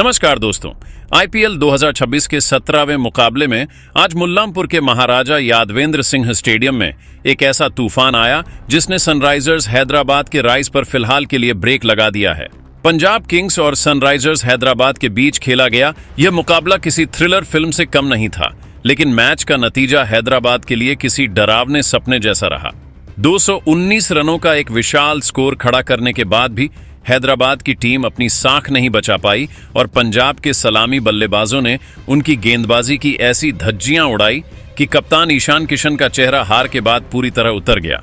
नमस्कार दोस्तों। आईपीएल 2026 के 17वें मुकाबले में आज मुल्लांपुर के महाराजा यादवेंद्र सिंह स्टेडियम में एक ऐसा तूफान आया जिसने सनराइजर्स हैदराबाद के राइज पर फिलहाल के लिए ब्रेक लगा दिया है। पंजाब किंग्स और सनराइजर्स हैदराबाद के बीच खेला गया यह मुकाबला किसी थ्रिलर फिल्म से कम नहीं था, लेकिन मैच का नतीजा हैदराबाद के लिए किसी डरावने सपने जैसा रहा। 219 रनों का एक विशाल स्कोर खड़ा करने के बाद भी हैदराबाद की टीम अपनी साख नहीं बचा पाई और पंजाब के सलामी बल्लेबाजों ने उनकी गेंदबाजी की ऐसी धज्जियां उड़ाई कि कप्तान ईशान किशन का चेहरा हार के बाद पूरी तरह उतर गया।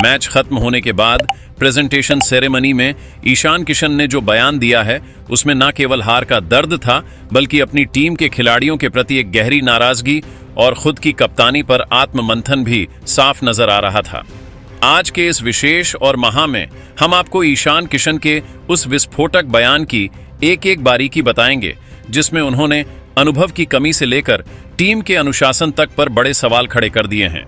मैच खत्म होने के बाद प्रेजेंटेशन सेरेमनी में ईशान किशन ने जो बयान दिया है उसमें न केवल हार का दर्द था, बल्कि अपनी टीम के खिलाड़ियों के प्रति एक गहरी नाराजगी और खुद की कप्तानी पर आत्ममंथन भी साफ नजर आ रहा था। आज के इस विशेष और माह में हम आपको ईशान किशन के उस विस्फोटक बयान की एक एक बारीकी बताएंगे जिसमें उन्होंने अनुभव की कमी से लेकर टीम के अनुशासन तक पर बड़े सवाल खड़े कर दिए हैं।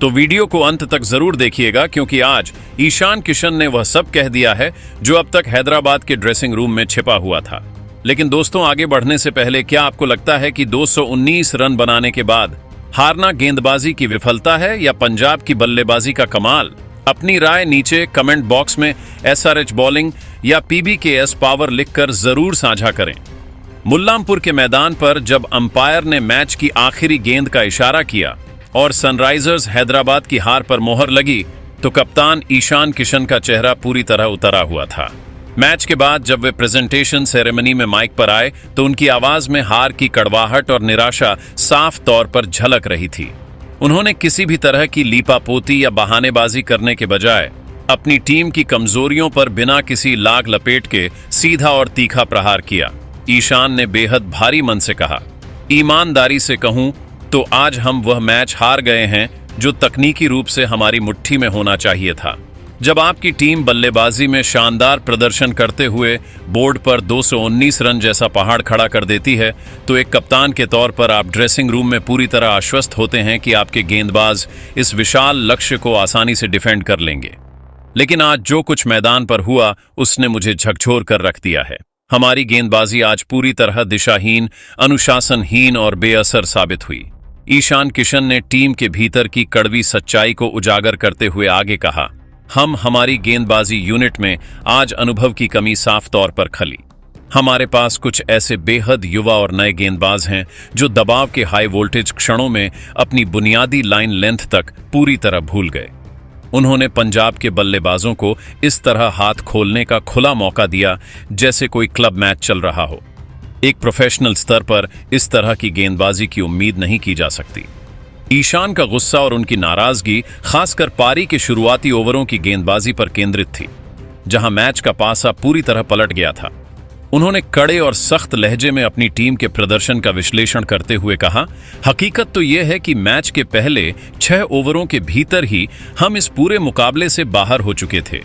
तो वीडियो को अंत तक जरूर देखिएगा, क्योंकि आज ईशान किशन ने वह सब कह दिया है जो अब तक हैदराबाद के ड्रेसिंग रूम में छिपा हुआ था। लेकिन दोस्तों, आगे बढ़ने से पहले क्या आपको लगता है कि 219 रन बनाने के बाद हारना गेंदबाजी की विफलता है या पंजाब की बल्लेबाजी का कमाल? अपनी राय नीचे कमेंट बॉक्स में एसआरएच बॉलिंग या पीबीकेएस पावर लिखकर जरूर साझा करें। मुल्लांपुर के मैदान पर जब अंपायर ने मैच की आखिरी गेंद का इशारा किया और सनराइजर्स हैदराबाद की हार पर मोहर लगी, तो कप्तान ईशान किशन का चेहरा पूरी तरह उतरा हुआ था। मैच के बाद जब वे प्रेजेंटेशन सेरेमनी में माइक पर आए तो उनकी आवाज में हार की कड़वाहट और निराशा साफ तौर पर झलक रही थी। उन्होंने किसी भी तरह की लीपापोती या बहानेबाजी करने के बजाय अपनी टीम की कमजोरियों पर बिना किसी लाग लपेट के सीधा और तीखा प्रहार किया। ईशान ने बेहद भारी मन से कहा, ईमानदारी से कहूं तो आज हम वह मैच हार गए हैं जो तकनीकी रूप से हमारी मुट्ठी में होना चाहिए था। जब आपकी टीम बल्लेबाजी में शानदार प्रदर्शन करते हुए बोर्ड पर 219 रन जैसा पहाड़ खड़ा कर देती है, तो एक कप्तान के तौर पर आप ड्रेसिंग रूम में पूरी तरह आश्वस्त होते हैं कि आपके गेंदबाज इस विशाल लक्ष्य को आसानी से डिफेंड कर लेंगे। लेकिन आज जो कुछ मैदान पर हुआ उसने मुझे झकझोर कर रख दिया है। हमारी गेंदबाजी आज पूरी तरह दिशाहीन, अनुशासनहीन और बेअसर साबित हुई। ईशान किशन ने टीम के भीतर की कड़वी सच्चाई को उजागर करते हुए आगे कहा, हम हमारी गेंदबाजी यूनिट में आज अनुभव की कमी साफ तौर पर खली। हमारे पास कुछ ऐसे बेहद युवा और नए गेंदबाज हैं जो दबाव के हाई वोल्टेज क्षणों में अपनी बुनियादी लाइन लेंथ तक पूरी तरह भूल गए। उन्होंने पंजाब के बल्लेबाजों को इस तरह हाथ खोलने का खुला मौका दिया जैसे कोई क्लब मैच चल रहा हो। एक प्रोफेशनल स्तर पर इस तरह की गेंदबाजी की उम्मीद नहीं की जा सकती। ईशान का गुस्सा और उनकी नाराजगी खासकर पारी के शुरुआती ओवरों की गेंदबाजी पर केंद्रित थी, जहां मैच का पासा पूरी तरह पलट गया था। उन्होंने कड़े और सख्त लहजे में अपनी टीम के प्रदर्शन का विश्लेषण करते हुए कहा, हकीकत तो यह है कि मैच के पहले 6 ओवरों के भीतर ही हम इस पूरे मुकाबले से बाहर हो चुके थे।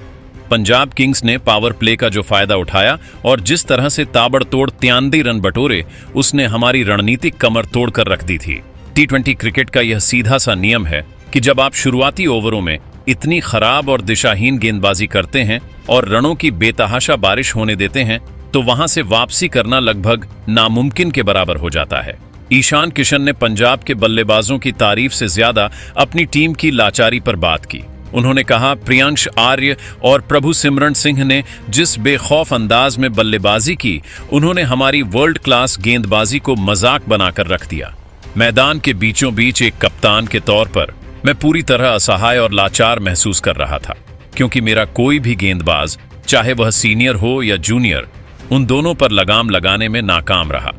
पंजाब किंग्स ने पावर प्ले का जो फायदा उठाया और जिस तरह से ताबड़तोड़ 93 रन बटोरे, उसने हमारी रणनीतिक कमर तोड़कर रख दी थी। T20 क्रिकेट का यह सीधा सा नियम है कि जब आप शुरुआती ओवरों में इतनी खराब और दिशाहीन गेंदबाजी करते हैं और रनों की बेतहाशा बारिश होने देते हैं, तो वहां से वापसी करना लगभग नामुमकिन के बराबर हो जाता है। ईशान किशन ने पंजाब के बल्लेबाजों की तारीफ से ज्यादा अपनी टीम की लाचारी पर बात की। उन्होंने कहा, प्रियांश आर्य और प्रभु सिमरन सिंह ने जिस बेखौफ अंदाज में बल्लेबाजी की, उन्होंने हमारी वर्ल्ड क्लास गेंदबाजी को मजाक बनाकर रख दिया। मैदान के बीचों बीच एक कप्तान के तौर पर मैं पूरी तरह असहाय और लाचार महसूस कर रहा था, क्योंकि मेरा कोई भी गेंदबाज, चाहे वह सीनियर हो या जूनियर, उन दोनों पर लगाम लगाने में नाकाम रहा।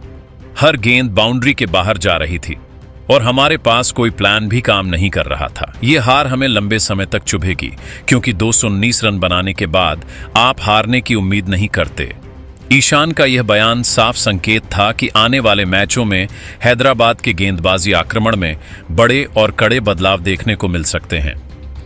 हर गेंद बाउंड्री के बाहर जा रही थी और हमारे पास कोई प्लान भी काम नहीं कर रहा था। ये हार हमें लंबे समय तक चुभेगी, क्योंकि 219 रन बनाने के बाद आप हारने की उम्मीद नहीं करते। ईशान का यह बयान साफ संकेत था कि आने वाले मैचों में हैदराबाद के गेंदबाजी आक्रमण में बड़े और कड़े बदलाव देखने को मिल सकते हैं।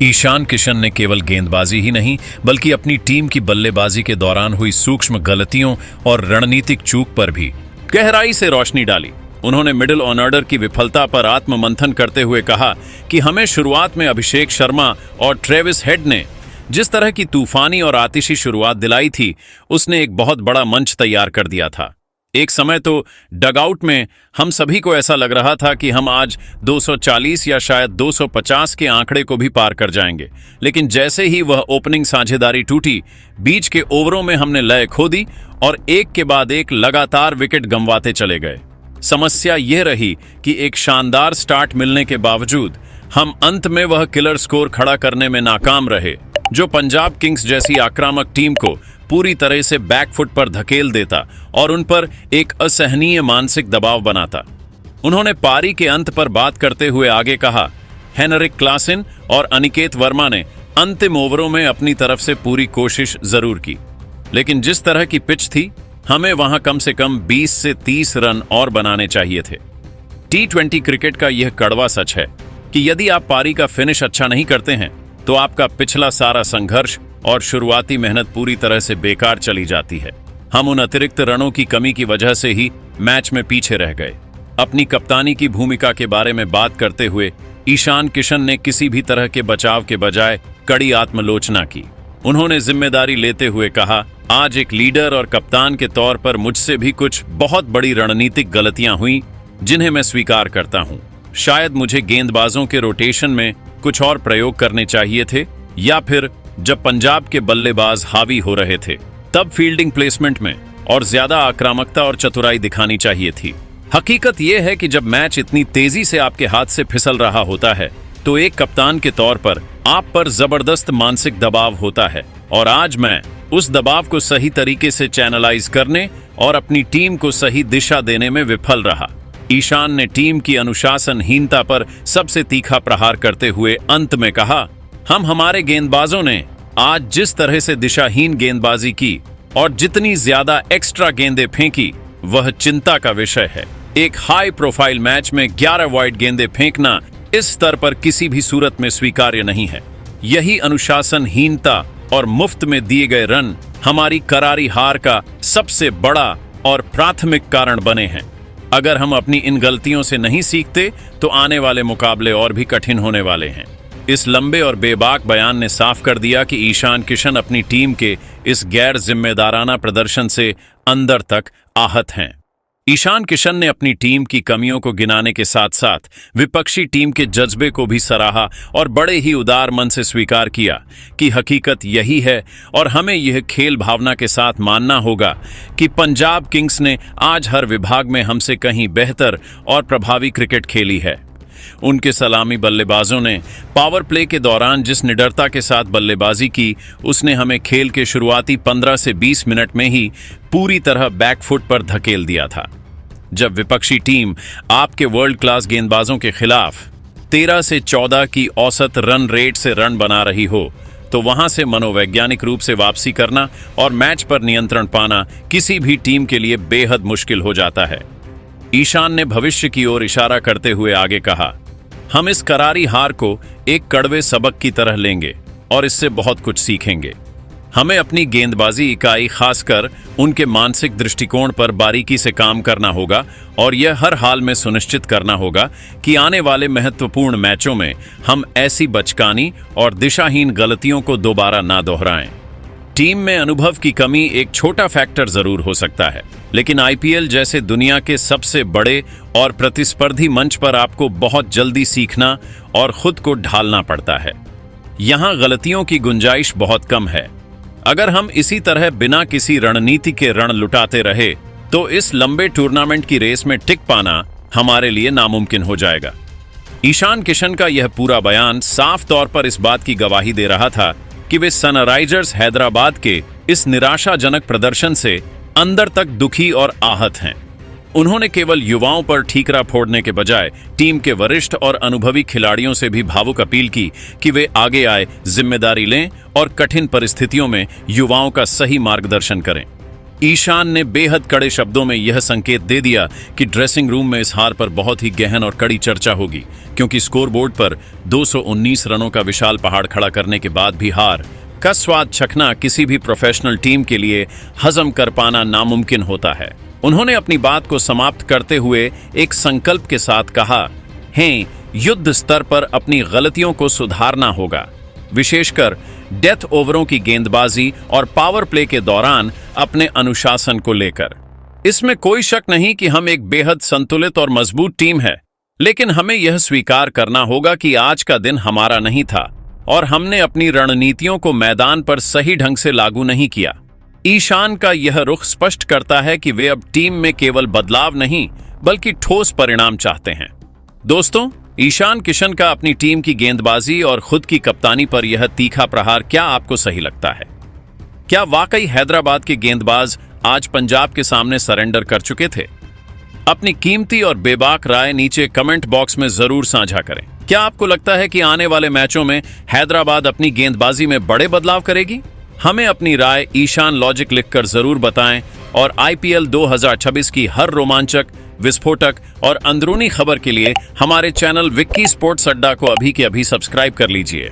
ईशान किशन ने केवल गेंदबाजी ही नहीं, बल्कि अपनी टीम की बल्लेबाजी के दौरान हुई सूक्ष्म गलतियों और रणनीतिक चूक पर भी गहराई से रोशनी डाली। उन्होंने मिडिल ऑर्डर की विफलता पर आत्ममंथन करते हुए कहा कि हमें शुरुआत में अभिषेक शर्मा और ट्रेविस हेड ने जिस तरह की तूफानी और आतिशी शुरुआत दिलाई थी, उसने एक बहुत बड़ा मंच तैयार कर दिया था। एक समय तो डगआउट में हम सभी को ऐसा लग रहा था कि हम आज 240 या शायद 250 के आंकड़े को भी पार कर जाएंगे, लेकिन जैसे ही वह ओपनिंग साझेदारी टूटी, बीच के ओवरों में हमने लय खो दी और एक के बाद एक लगातार विकेट गंवाते चले गए। समस्या यह रही कि एक शानदार स्टार्ट मिलने के बावजूद हम अंत में वह किलर स्कोर खड़ा करने में नाकाम रहे जो पंजाब किंग्स जैसी आक्रामक टीम को पूरी तरह से बैकफुट पर धकेल देता और उन पर एक असहनीय मानसिक दबाव बनाता। उन्होंने पारी के अंत पर बात करते हुए आगे कहा, हेनरिक क्लासन और अनिकेत वर्मा ने अंतिम ओवरों में अपनी तरफ से पूरी कोशिश जरूर की, लेकिन जिस तरह की पिच थी, हमें वहां कम से कम 20 से 30 रन और बनाने चाहिए थे। T20 क्रिकेट का यह कड़वा सच है कि यदि आप पारी का फिनिश अच्छा नहीं करते हैं तो आपका पिछला सारा संघर्ष और शुरुआती मेहनत पूरी तरह से बेकार चली जाती है। हम उन अतिरिक्त रनों की कमी की वजह से ही मैच में पीछे रह गए। अपनी कप्तानी की भूमिका के बारे में बात करते हुए ईशान किशन ने किसी भी तरह के बचाव के बजाय कड़ी आत्मलोचना की। उन्होंने जिम्मेदारी लेते हुए कहा, आज एक लीडर और कप्तान के तौर पर मुझसे भी कुछ बहुत बड़ी रणनीतिक गलतियां हुई जिन्हें मैं स्वीकार करता हूं। शायद मुझे गेंदबाजों के रोटेशन में कुछ और प्रयोग करने चाहिए थे, या फिर जब पंजाब के बल्लेबाज हावी हो रहे थे तब फील्डिंग प्लेसमेंट में और ज्यादा आक्रामकता और चतुराई दिखानी चाहिए थी। हकीकत यह है कि जब मैच इतनी तेजी से आपके हाथ से फिसल रहा होता है तो एक कप्तान के तौर पर आप पर जबरदस्त मानसिक दबाव होता है, और आज मैं उस दबाव को सही तरीके से चैनलाइज करने और अपनी टीम को सही दिशा देने में विफल रहा। ईशान ने टीम की अनुशासनहीनता पर सबसे तीखा प्रहार करते हुए अंत में कहा, हम हमारे गेंदबाजों ने आज जिस तरह से दिशाहीन गेंदबाजी की और जितनी ज्यादा एक्स्ट्रा गेंदें फेंकी वह चिंता का विषय है। एक हाई प्रोफाइल मैच में 11 वाइड गेंदें फेंकना इस स्तर पर किसी भी सूरत में स्वीकार्य नहीं है। यही अनुशासनहीनता और मुफ्त में दिए गए रन हमारी करारी हार का सबसे बड़ा और प्राथमिक कारण बने हैं। अगर हम अपनी इन गलतियों से नहीं सीखते तो आने वाले मुकाबले और भी कठिन होने वाले हैं। इस लंबे और बेबाक बयान ने साफ कर दिया कि ईशान किशन अपनी टीम के इस गैर जिम्मेदाराना प्रदर्शन से अंदर तक आहत हैं। ईशान किशन ने अपनी टीम की कमियों को गिनाने के साथ साथ विपक्षी टीम के जज्बे को भी सराहा और बड़े ही उदार मन से स्वीकार किया कि हकीकत यही है और हमें यह खेल भावना के साथ मानना होगा कि पंजाब किंग्स ने आज हर विभाग में हमसे कहीं बेहतर और प्रभावी क्रिकेट खेली है। उनके सलामी बल्लेबाजों ने पावर प्ले के दौरान जिस निडरता के साथ बल्लेबाजी की, उसने हमें खेल के शुरुआती 15 से 20 मिनट में ही पूरी तरह बैकफुट पर धकेल दिया था। जब विपक्षी टीम आपके वर्ल्ड क्लास गेंदबाजों के खिलाफ 13 से 14 की औसत रन रेट से रन बना रही हो, तो वहां से मनोवैज्ञानिक रूप से वापसी करना और मैच पर नियंत्रण पाना किसी भी टीम के लिए बेहद मुश्किल हो जाता है। ईशान ने भविष्य की ओर इशारा करते हुए आगे कहा, हम इस करारी हार को एक कड़वे सबक की तरह लेंगे और इससे बहुत कुछ सीखेंगे। हमें अपनी गेंदबाजी इकाई खासकर उनके मानसिक दृष्टिकोण पर बारीकी से काम करना होगा और यह हर हाल में सुनिश्चित करना होगा कि आने वाले महत्वपूर्ण मैचों में हम ऐसी बचकानी और दिशाहीन गलतियों को दोबारा ना दोहराएं। टीम में अनुभव की कमी एक छोटा फैक्टर जरूर हो सकता है, लेकिन आईपीएल जैसे दुनिया के सबसे बड़े और प्रतिस्पर्धी मंच पर आपको बहुत जल्दी सीखना और खुद को ढालना पड़ता है। यहां गलतियों की गुंजाइश बहुत कम है। अगर हम इसी तरह बिना किसी रणनीति के रण लुटाते रहे तो इस लंबे टूर्नामेंट की रेस में टिक पाना हमारे लिए नामुमकिन हो जाएगा। ईशान किशन का यह पूरा बयान साफ तौर पर इस बात की गवाही दे रहा था कि वे सनराइजर्स हैदराबाद के इस निराशाजनक प्रदर्शन से अंदर तक दुखी और आहत हैं। उन्होंने केवल युवाओं पर ठीकरा फोड़ने के बजाय टीम के वरिष्ठ और अनुभवी खिलाड़ियों से भी भावुक अपील की कि वे आगे आए, जिम्मेदारी लें और कठिन परिस्थितियों में युवाओं का सही मार्गदर्शन करें। ईशान ने बेहद कड़े शब्दों में यह संकेत दे दिया कि ड्रेसिंग रूम में इस हार पर बहुत ही गहन और कड़ी चर्चा होगी, क्योंकि स्कोरबोर्ड पर 219 रनों का विशाल पहाड़ खड़ा करने के बाद भी हार का स्वाद चखना किसी भी प्रोफेशनल टीम के लिए हजम कर पाना नामुमकिन होता है। उन्होंने अपनी बात को समाप्त करते हुए एक संकल्प के साथ कहा, हैं, युद्ध स्तर पर अपनी गलतियों को सुधारना होगा, विशेषकर डेथ ओवरों की गेंदबाजी और पावर प्ले के दौरान अपने अनुशासन को लेकर। इसमें कोई शक नहीं कि हम एक बेहद संतुलित और मजबूत टीम है, लेकिन हमें यह स्वीकार करना होगा कि आज का दिन हमारा नहीं था और हमने अपनी रणनीतियों को मैदान पर सही ढंग से लागू नहीं किया। ईशान का यह रुख स्पष्ट करता है कि वे अब टीम में केवल बदलाव नहीं बल्कि ठोस परिणाम चाहते हैं। दोस्तों, ईशान किशन का अपनी टीम की गेंदबाजी और खुद की कप्तानी पर यह तीखा प्रहार क्या आपको सही लगता है? क्या वाकई हैदराबाद के गेंदबाज आज पंजाब के सामने सरेंडर कर चुके थे? अपनी कीमती और बेबाक राय नीचे कमेंट बॉक्स में जरूर साझा करें। क्या आपको लगता है कि आने वाले मैचों में हैदराबाद अपनी गेंदबाजी में बड़े बदलाव करेगी? हमें अपनी राय ईशान लॉजिक लिखकर जरूर बताएं और आईपीएल 2026 की हर रोमांचक, विस्फोटक और अंदरूनी खबर के लिए हमारे चैनल विक्की स्पोर्ट्स अड्डा को अभी के अभी सब्सक्राइब कर लीजिए।